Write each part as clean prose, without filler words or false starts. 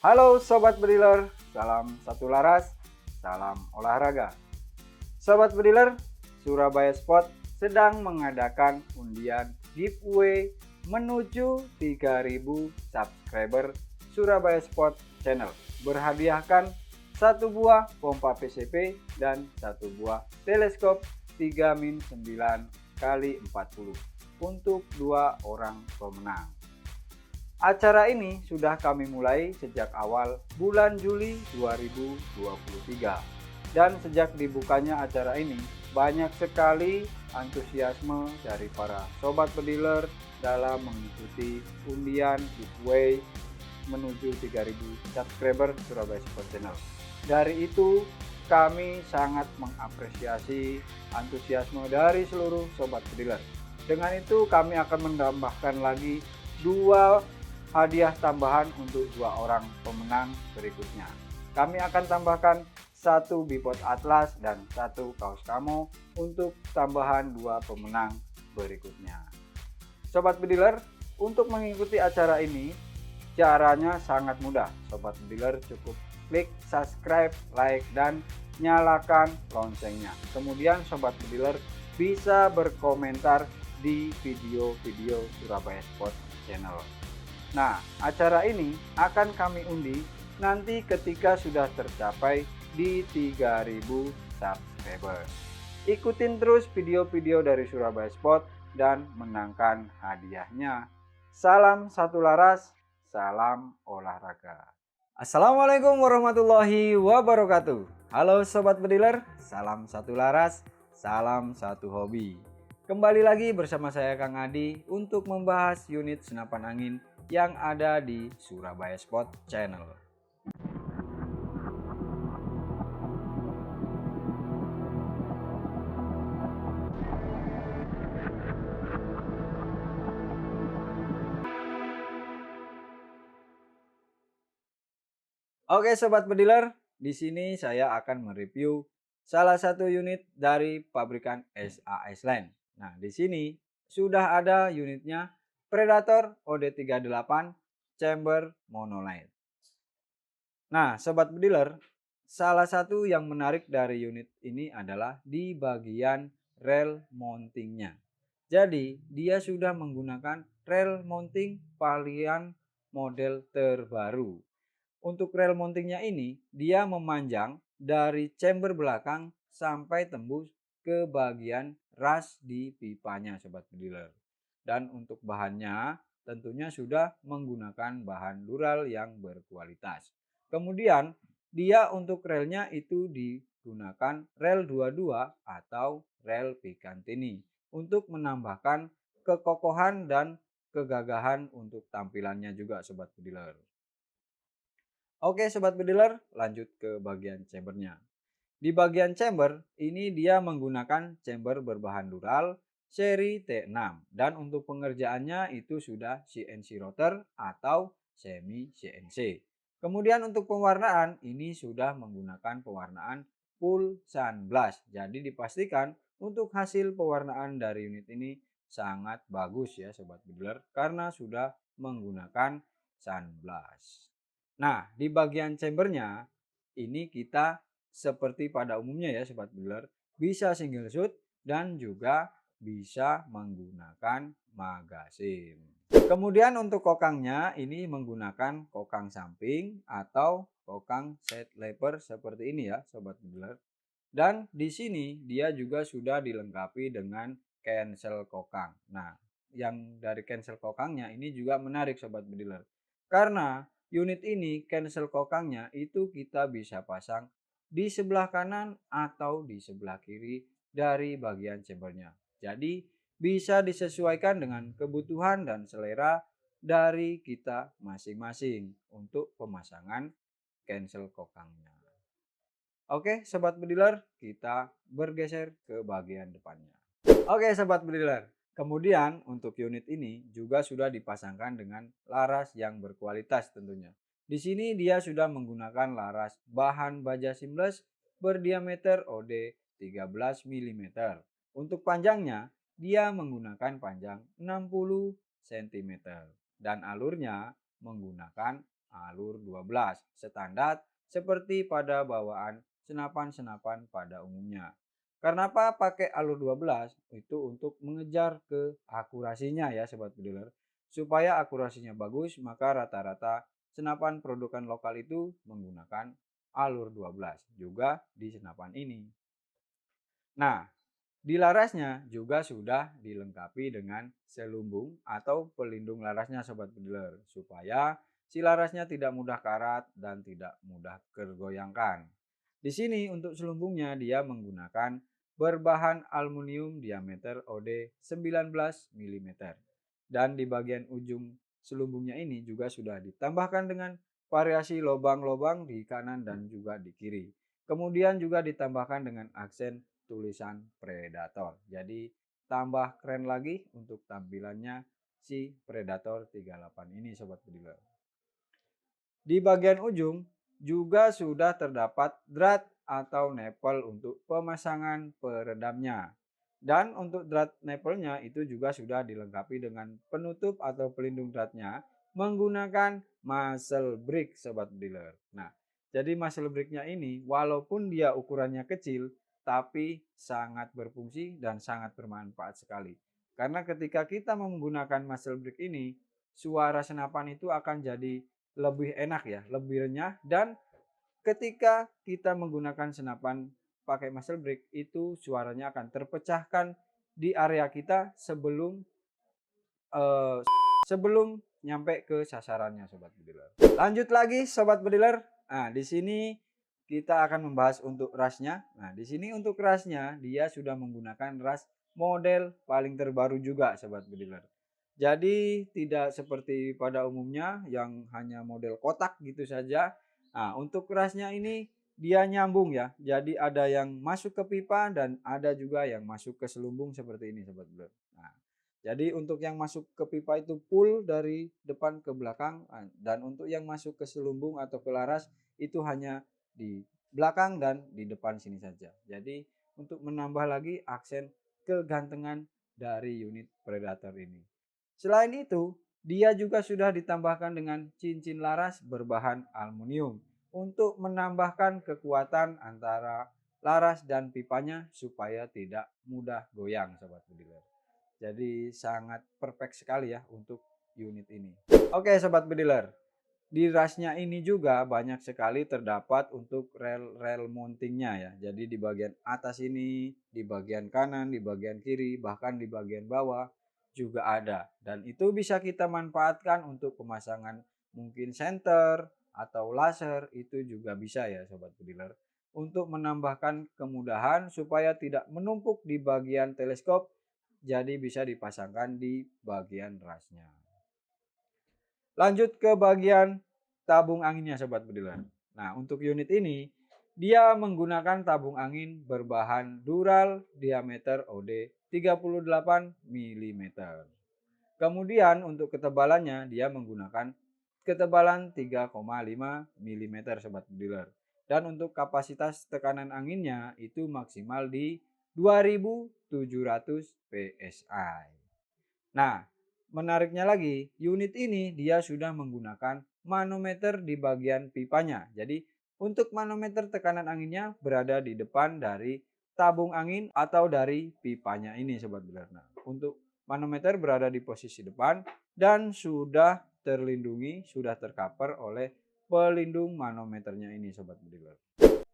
Halo Sobat Bediler, salam satu laras, salam olahraga. Sobat Bediler, Surabaya Sport sedang mengadakan undian giveaway menuju 3000 subscriber Surabaya Sport Channel. Berhadiahkan satu buah pompa PCP dan satu buah teleskop 3-9 kali 40 untuk 2 orang pemenang. Acara ini sudah kami mulai sejak awal bulan Juli 2023. Dan sejak dibukanya acara ini, banyak sekali antusiasme dari para sobat pediler dalam mengikuti undian giveaway menuju 3000 subscriber Surabaya Sport Channel. Dari itu, kami sangat mengapresiasi antusiasme dari seluruh sobat pediler. Dengan itu, kami akan menambahkan lagi 2 hadiah tambahan untuk 2 orang pemenang berikutnya. Kami akan tambahkan 1 bipod atlas dan 1 kaos kamo untuk tambahan 2 pemenang berikutnya. Sobat Bediler, untuk mengikuti acara ini caranya sangat mudah. Sobat Bediler cukup klik subscribe, like, dan nyalakan loncengnya. Kemudian Sobat Bediler bisa berkomentar di video-video Surabaya Sport Channel. Nah, acara ini akan kami undi nanti ketika sudah tercapai di 3000 subscriber. Ikutin terus video-video dari Surabaya Sport dan menangkan hadiahnya. Salam satu laras, salam olahraga. Assalamualaikum warahmatullahi wabarakatuh. Halo Sobat Bediler, salam satu laras, salam satu hobi. Kembali lagi bersama saya Kang Adi untuk membahas unit senapan angin yang ada di Surabaya Sport Channel. Oke Sobat Bediler, di sini saya akan mereview salah satu unit dari pabrikan SAS Land. Nah, di sini sudah ada unitnya Predator OD38 chamber monolight. Nah, Sobat Bediler, salah satu yang menarik dari unit ini adalah di bagian rel mountingnya. Jadi, dia sudah menggunakan rel mounting Valiant model terbaru. Untuk rel mountingnya ini, dia memanjang dari chamber belakang sampai tembus ke bagian ras di pipanya Sobat Bediler. Dan untuk bahannya tentunya sudah menggunakan bahan dural yang berkualitas. Kemudian dia untuk relnya itu digunakan rel 22 atau rel Picatinny untuk menambahkan kekokohan dan kegagahan untuk tampilannya juga Sobat Bediler. Oke Sobat Bediler, lanjut ke bagian chambernya. Di bagian chamber ini dia menggunakan chamber berbahan dural seri T6 dan untuk pengerjaannya itu sudah CNC rotor atau semi CNC. Kemudian untuk pewarnaan ini sudah menggunakan pewarnaan full sunblast. Jadi dipastikan untuk hasil pewarnaan dari unit ini sangat bagus ya Sobat Bediler karena sudah menggunakan sunblast. Nah, di bagian chambernya ini kita seperti pada umumnya ya Sobat Bediler, bisa single shoot dan juga bisa menggunakan magasin. Kemudian untuk kokangnya ini menggunakan kokang samping atau kokang side lever seperti ini ya Sobat Bediler. Dan di sini dia juga sudah dilengkapi dengan cancel kokang. Nah, yang dari cancel kokangnya ini juga menarik Sobat Bediler. Karena unit ini cancel kokangnya itu kita bisa pasang di sebelah kanan atau di sebelah kiri dari bagian chambernya. Jadi bisa disesuaikan dengan kebutuhan dan selera dari kita masing-masing untuk pemasangan cancel kokangnya. Oke Sobat Bediler, kita bergeser ke bagian depannya. Oke Sobat Bediler, kemudian untuk unit ini juga sudah dipasangkan dengan laras yang berkualitas tentunya. Di sini dia sudah menggunakan laras bahan baja seamless berdiameter OD 13 mm. Untuk panjangnya dia menggunakan panjang 60 cm dan alurnya menggunakan alur 12 standar seperti pada bawaan senapan-senapan pada umumnya. Kenapa pakai alur 12? Itu untuk mengejar ke akurasinya ya sobat bediler. Supaya akurasinya bagus, maka rata-rata senapan produkan lokal itu menggunakan alur 12 juga di senapan ini. Nah, di larasnya juga sudah dilengkapi dengan selumbung atau pelindung larasnya sobat bediler supaya si larasnya tidak mudah karat dan tidak mudah tergoyangkan. Di sini untuk selumbungnya dia menggunakan berbahan aluminium diameter OD 19 mm. Dan di bagian ujung selumbungnya ini juga sudah ditambahkan dengan variasi lubang-lubang di kanan dan juga di kiri. Kemudian juga ditambahkan dengan aksen tulisan Predator. Jadi tambah keren lagi untuk tampilannya si Predator 38 ini sobat bediler. Di bagian ujung juga sudah terdapat drat atau nepel untuk pemasangan peredamnya. Dan untuk drat nepelnya itu juga sudah dilengkapi dengan penutup atau pelindung dratnya menggunakan muscle brick sobat bediler. Nah, jadi muscle bricknya ini walaupun dia ukurannya kecil tapi sangat berfungsi dan sangat bermanfaat sekali. Karena ketika kita menggunakan muscle brick ini, suara senapan itu akan jadi lebih enak ya, lebih renyah, dan ketika kita menggunakan senapan pakai muscle brake itu suaranya akan terpecahkan di area kita sebelum eh, sebelum nyampe ke sasarannya sobat bediler. Lanjut lagi sobat bediler. Nah, di sini kita akan membahas untuk rasnya. Nah, di sini untuk rasnya dia sudah menggunakan ras model paling terbaru juga sobat bediler. Jadi tidak seperti pada umumnya yang hanya model kotak gitu saja. Nah, untuk rasnya ini dia nyambung ya. Jadi ada yang masuk ke pipa dan ada juga yang masuk ke selumbung seperti ini sobat bediler. Nah, jadi untuk yang masuk ke pipa itu full dari depan ke belakang, dan untuk yang masuk ke selumbung atau ke laras itu hanya di belakang dan di depan sini saja. Jadi untuk menambah lagi aksen kegantengan dari unit Predator ini. Selain itu, dia juga sudah ditambahkan dengan cincin laras berbahan aluminium untuk menambahkan kekuatan antara laras dan pipanya supaya tidak mudah goyang sobat bediler. Jadi sangat perfect sekali ya untuk unit ini. Oke sobat bediler, di rasnya ini juga banyak sekali terdapat untuk rel-rel mountingnya ya. Jadi di bagian atas ini, di bagian kanan, di bagian kiri, bahkan di bagian bawah juga ada. Dan itu bisa kita manfaatkan untuk pemasangan mungkin senter atau laser, itu juga bisa ya sobat bediler. Untuk menambahkan kemudahan supaya tidak menumpuk di bagian teleskop, jadi bisa dipasangkan di bagian rasnya. Lanjut ke bagian tabung anginnya sobat bediler. Nah, untuk unit ini dia menggunakan tabung angin berbahan dural diameter OD 38 mm. Kemudian untuk ketebalannya dia menggunakan ketebalan 3,5 mm sobat bediler. Dan untuk kapasitas tekanan anginnya itu maksimal di 2700 PSI. Nah, menariknya lagi, unit ini dia sudah menggunakan manometer di bagian pipanya. Jadi, untuk manometer tekanan anginnya berada di depan dari tabung angin atau dari pipanya ini sobat bediler. Nah, untuk manometer berada di posisi depan dan sudah terlindungi, sudah tercover oleh pelindung manometernya ini sobat bediler.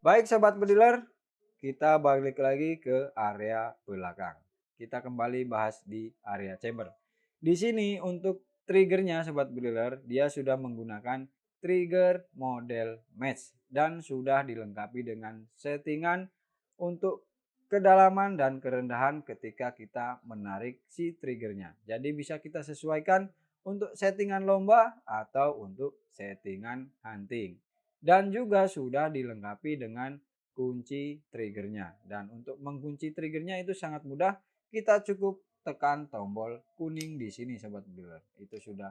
Baik sobat bediler, kita balik lagi ke area belakang. Kita kembali bahas di area chamber. Di sini untuk triggernya sobat bediler, dia sudah menggunakan trigger model match dan sudah dilengkapi dengan settingan untuk kedalaman dan kerendahan ketika kita menarik si triggernya. Jadi bisa kita sesuaikan untuk settingan lomba atau untuk settingan hunting. Dan juga sudah dilengkapi dengan kunci triggernya. Dan untuk mengunci triggernya itu sangat mudah. Kita cukup tekan tombol kuning di sini sobat bediler. Itu sudah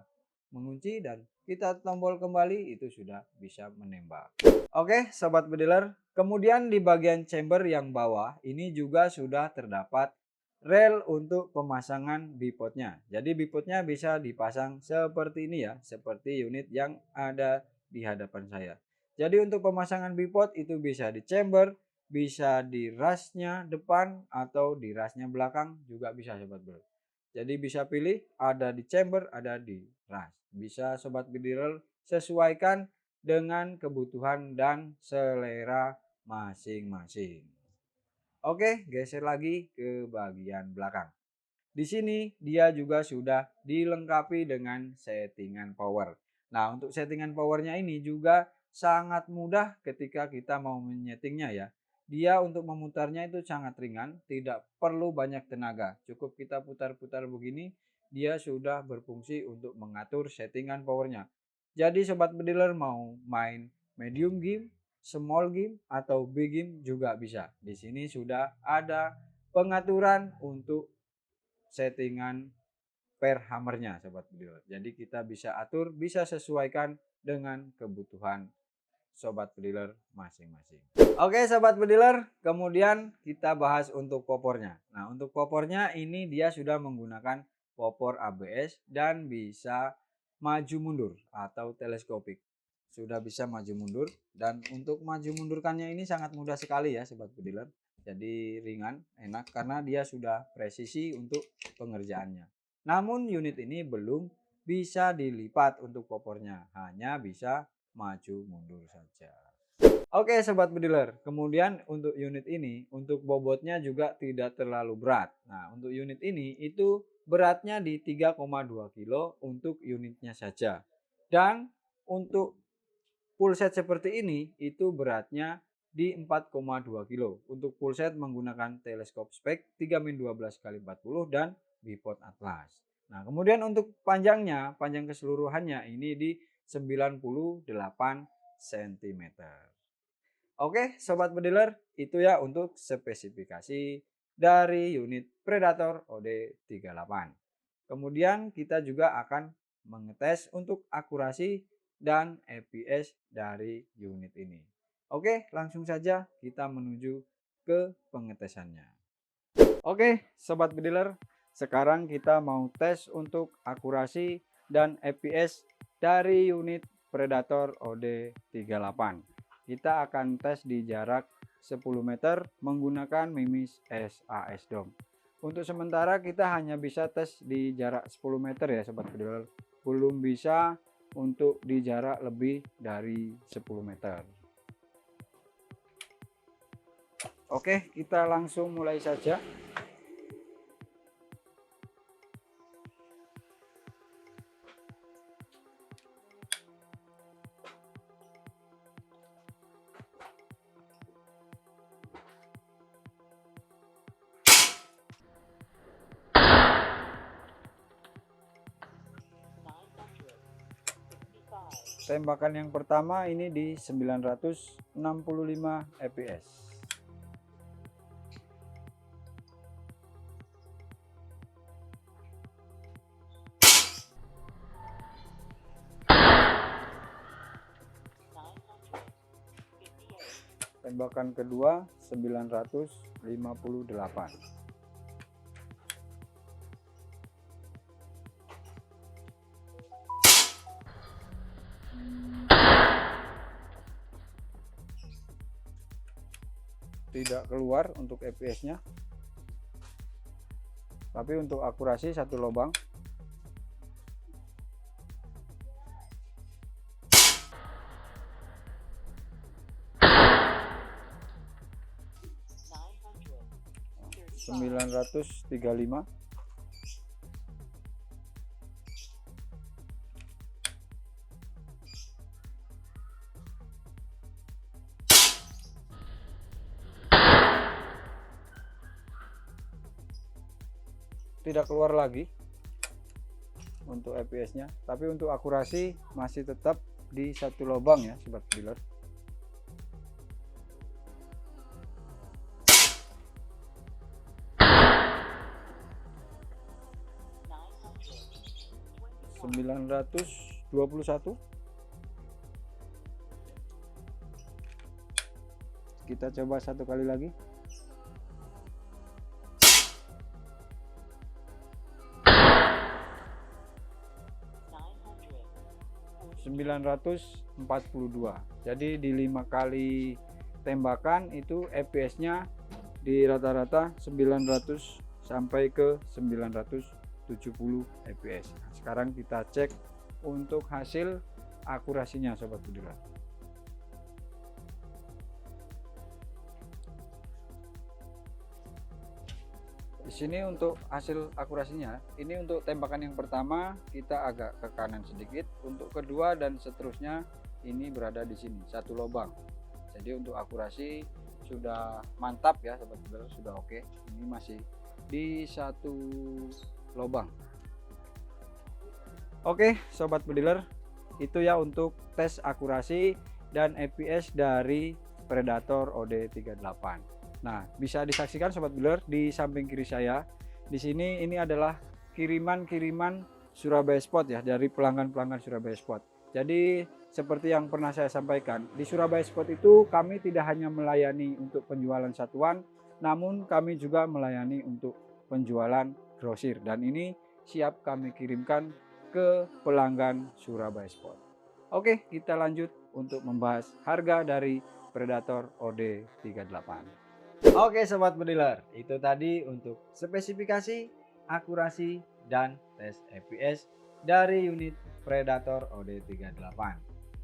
mengunci dan kita tombol kembali itu sudah bisa menembak. Oke sobat bediler, kemudian di bagian chamber yang bawah ini juga sudah terdapat rel untuk pemasangan bipodnya. Jadi bipodnya bisa dipasang seperti ini ya, seperti unit yang ada di hadapan saya. Jadi untuk pemasangan bipod itu bisa di chamber, bisa di rasnya depan atau di rasnya belakang juga bisa sobat bediler. Jadi bisa pilih ada di chamber, ada di ras. Bisa sobat bediler sesuaikan dengan kebutuhan dan selera masing-masing. Oke, geser lagi ke bagian belakang. Di sini dia juga sudah dilengkapi dengan settingan power. Nah, untuk settingan powernya ini juga sangat mudah ketika kita mau menyetingnya ya. Dia untuk memutarnya itu sangat ringan, tidak perlu banyak tenaga. Cukup kita putar-putar begini, dia sudah berfungsi untuk mengatur settingan powernya. Jadi sobat bediler mau main medium game, small game atau big game juga bisa. Di sini sudah ada pengaturan untuk settingan per hammernya sobat bediler. Jadi kita bisa atur, bisa sesuaikan dengan kebutuhan sobat bediler masing-masing. Oke sobat bediler, kemudian kita bahas untuk popornya. Nah, untuk popornya ini dia sudah menggunakan popor ABS dan bisa maju mundur atau teleskopik. Sudah bisa maju mundur, dan untuk maju mundurkannya ini sangat mudah sekali ya sobat bediler. Jadi ringan, enak karena dia sudah presisi untuk pengerjaannya. Namun unit ini belum bisa dilipat untuk popornya, hanya bisa maju mundur saja. Oke sobat bediler, kemudian untuk unit ini, untuk bobotnya juga tidak terlalu berat. Nah, untuk unit ini itu beratnya di 3,2 kilo untuk unitnya saja. Dan untuk full set seperti ini itu beratnya di 4,2 kilo. Untuk full set menggunakan teleskop spek 3-12x40 dan bipod atlas. Nah, kemudian untuk panjangnya, panjang keseluruhannya ini di 98 cm. Oke sobat bediler, itu ya untuk spesifikasi dari unit Predator OD38. Kemudian kita juga akan mengetes untuk akurasi dan EPS dari unit ini. Oke, langsung saja kita menuju ke pengetesannya. Oke sobat bediler, sekarang kita mau tes untuk akurasi dan EPS dari unit Predator OD38. Kita akan tes di jarak 10 meter menggunakan Mimis SAS DOM. Untuk sementara kita hanya bisa tes di jarak 10 meter ya sobat bediler. Belum bisa untuk di jarak lebih dari 10 meter. Oke, kita langsung mulai saja. Tembakan yang pertama ini di 965 fps. Tembakan kedua 958. Tidak keluar untuk fps-nya, tapi untuk akurasi satu lubang. (935) tidak keluar lagi untuk fps-nya, tapi untuk akurasi masih tetap di satu lubang ya sobat bediler. (921). Kita coba satu kali lagi. 922. 942. Jadi di 5 kali tembakan itu FPS-nya di rata-rata 900 sampai ke 970 fps. Nah, sekarang kita cek untuk hasil akurasinya sobat bediler. Di sini untuk hasil akurasinya, ini untuk tembakan yang pertama kita agak ke kanan sedikit, untuk kedua dan seterusnya ini berada di sini satu lubang. Jadi untuk akurasi sudah mantap ya sobat bediler, sudah oke. Ini masih di satu lubang. Oke sobat bediler, itu ya untuk tes akurasi dan FPS dari Predator OD38. Nah, bisa disaksikan sobat bediler di samping kiri saya. Di sini ini adalah kiriman-kiriman Surabaya Spot ya, dari pelanggan-pelanggan Surabaya Spot. Jadi seperti yang pernah saya sampaikan, di Surabaya Spot itu kami tidak hanya melayani untuk penjualan satuan, namun kami juga melayani untuk penjualan grosir, dan ini siap kami kirimkan ke pelanggan Surabaya Spot. Oke, kita lanjut untuk membahas harga dari Predator OD38. Oke sobat bediler, itu tadi untuk spesifikasi, akurasi, dan tes FPS dari unit Predator OD38.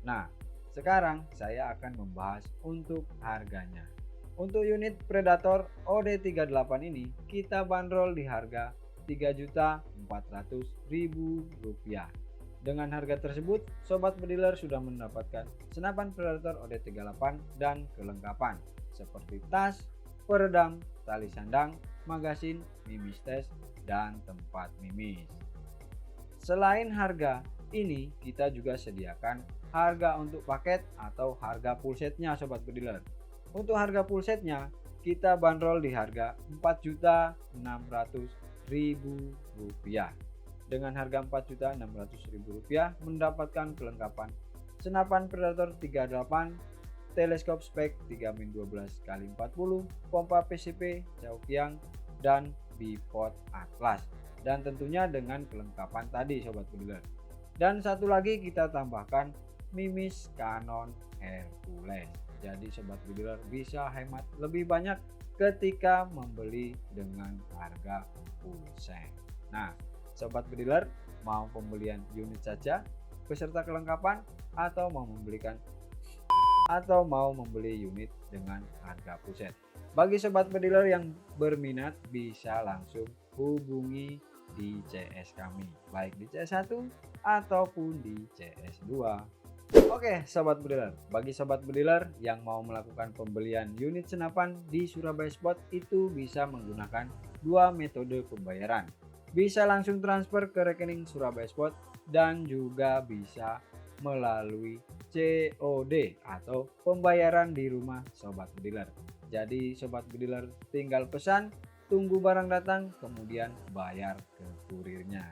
Nah, sekarang saya akan membahas untuk harganya. Untuk unit Predator OD38 ini kita bandrol di harga Rp3.400.000. Dengan harga tersebut, sobat bediler sudah mendapatkan senapan Predator OD38 dan kelengkapan seperti tas, peredam, tali sandang, magasin, mimis tes, dan tempat mimis. Selain harga ini, kita juga sediakan harga untuk paket atau harga full setnya sobat bediler. Untuk harga full setnya kita bandrol di harga Rp4.600.000. Dengan harga Rp4.600.000 mendapatkan kelengkapan senapan Predator 38, teleskop spek 3-12x40, pompa PCP, Caoqiang, dan bipod Atlas, dan tentunya dengan kelengkapan tadi sobat bediler. Dan satu lagi kita tambahkan mimis Canon Hercules. Jadi sobat bediler bisa hemat lebih banyak ketika membeli dengan harga full set. Nah sobat bediler, mau pembelian unit saja beserta kelengkapan atau mau membeli unit dengan harga full set. Bagi sobat bediler yang berminat bisa langsung hubungi di CS kami, baik di CS1 ataupun di CS2. Oke sobat bediler, bagi sobat bediler yang mau melakukan pembelian unit senapan di Surabaya Spot itu bisa menggunakan dua metode pembayaran. Bisa langsung transfer ke rekening Surabaya Spot dan juga bisa melalui COD atau pembayaran di rumah sobat bediler. Jadi sobat bediler tinggal pesan, tunggu barang datang, kemudian bayar ke kurirnya.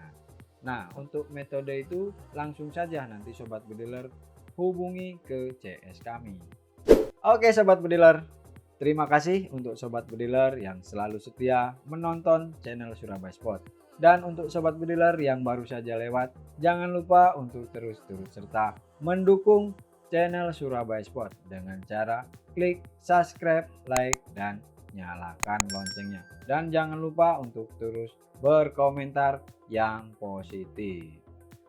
Nah untuk metode itu langsung saja nanti sobat bediler hubungi ke CS kami. Oke sobat bediler, terima kasih untuk sobat bediler yang selalu setia menonton channel Surabaya Spot. Dan untuk sobat bediler yang baru saja lewat, jangan lupa untuk terus turut serta mendukung channel Surabaya Spot dengan cara klik subscribe, like, dan nyalakan loncengnya. Dan jangan lupa untuk terus berkomentar yang positif.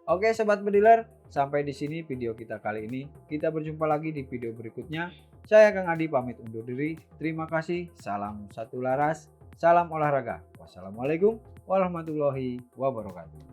Oke sobat bediler, sampai di sini video kita kali ini. Kita berjumpa lagi di video berikutnya. Saya Kang Adi pamit undur diri. Terima kasih. Salam satu laras, salam olahraga. Wassalamualaikum warahmatullahi wabarakatuh.